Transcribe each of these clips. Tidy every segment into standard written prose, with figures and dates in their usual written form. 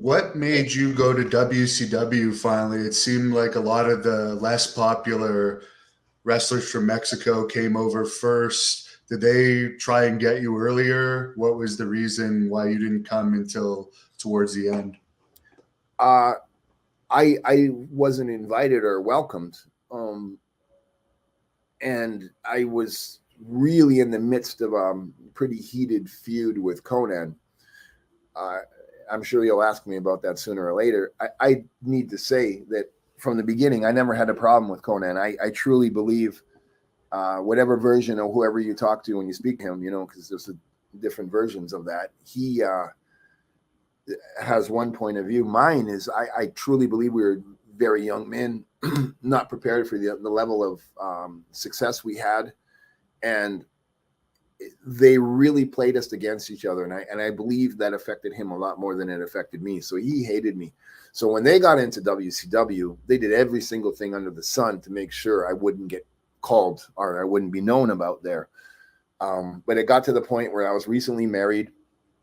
What made you go to WCW finally? It seemed like a lot of the less popular wrestlers from Mexico came over first. Did they try and get you earlier? What was the reason why you didn't come until towards the end? Uh, I wasn't invited or welcomed, and I was really in the midst of a pretty heated feud with Konnan. Uh, I'm sure you'll ask me about that sooner or later. I need to say that from the beginning, I never had a problem with Konnan. I truly believe whatever version of whoever you talk to when you speak to him, because there's different versions of that. He has one point of view. Mine is I truly believe we were very young men, not prepared for the level of success we had, and they really played us against each other, and I believe that affected him a lot more than it affected me. So he hated me. So when they got into WCW, they did every single thing under the sun to make sure I wouldn't get called or I wouldn't be known about there. But it got to the point where I was recently married,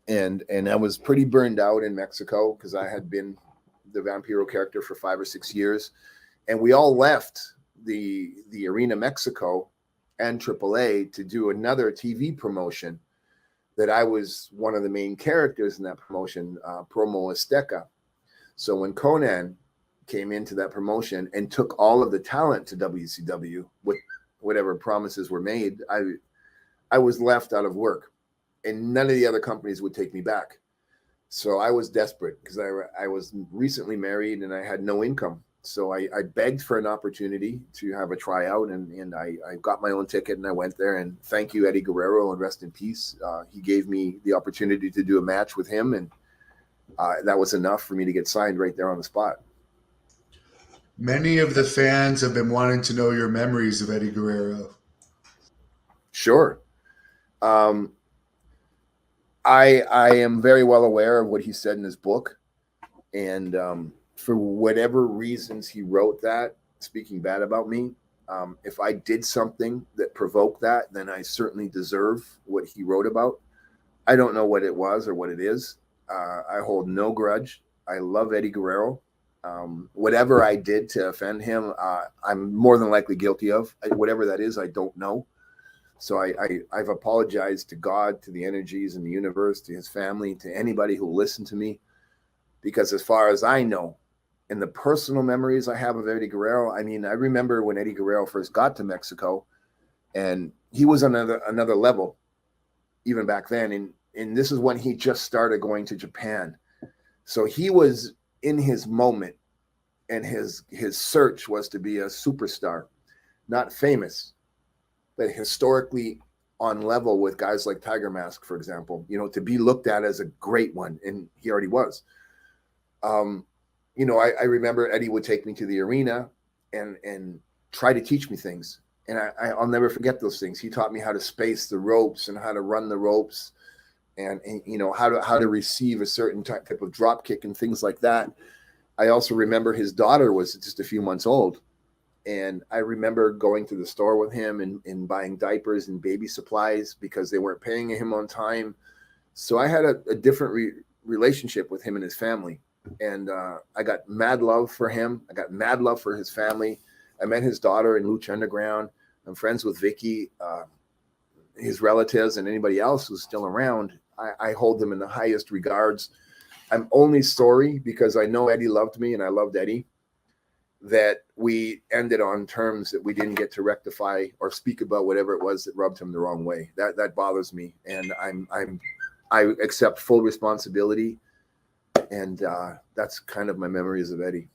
and I was pretty burned out in Mexico because I had been the Vampiro character for 5 or 6 years, and we all left the Arena Mexico and AAA to do another TV promotion that I was one of the main characters in that promotion, Promo Azteca. So when Konnan came into that promotion and took all of the talent to WCW with whatever promises were made, I was left out of work, and none of the other companies would take me back. So I was desperate because I was recently married and I had no income. So I begged for an opportunity to have a tryout, and I got my own ticket and I went there. And thank you, Eddie Guerrero, and rest in peace. He gave me the opportunity to do a match with him, and that was enough for me to get signed right there on the spot. Many of the fans have been wanting to know your memories of Eddie Guerrero. Sure. Um, I am very well aware of what he said in his book, and for whatever reasons he wrote that, speaking bad about me. If I did something that provoked that, then I certainly deserve what he wrote about. I don't know what it was or what it is. I hold no grudge. I love Eddie Guerrero. Whatever I did to offend him, I'm more than likely guilty of. Whatever that is, I don't know. So I've apologized to God, to the energies in the universe, to his family, to anybody who listened to me, because as far as I know, and the personal memories I have of Eddie Guerrero, I mean, I remember when Eddie Guerrero first got to Mexico, and he was on another level even back then, and this is when he just started going to Japan. So he was in his moment, and his search was to be a superstar, not famous, but historically on level with guys like Tiger Mask, for example, to be looked at as a great one, and he already was. Um, I remember Eddie would take me to the arena and try to teach me things. And I'll never forget those things. He taught me how to space the ropes and how to run the ropes, and how to receive a certain type of drop kick and things like that. I also remember his daughter was just a few months old, and I remember going to the store with him and buying diapers and baby supplies because they weren't paying him on time. So I had a different relationship with him and his family. And I got mad love for him. I got mad love for his family. I met his daughter in Lucha Underground. I'm friends with Vicky, his relatives, and anybody else who's still around. I hold them in the highest regards. I'm only sorry because I know Eddie loved me and I loved Eddie, that we ended on terms that we didn't get to rectify or speak about whatever it was that rubbed him the wrong way. That bothers me, and I accept full responsibility, and that's kind of my memories of Eddie.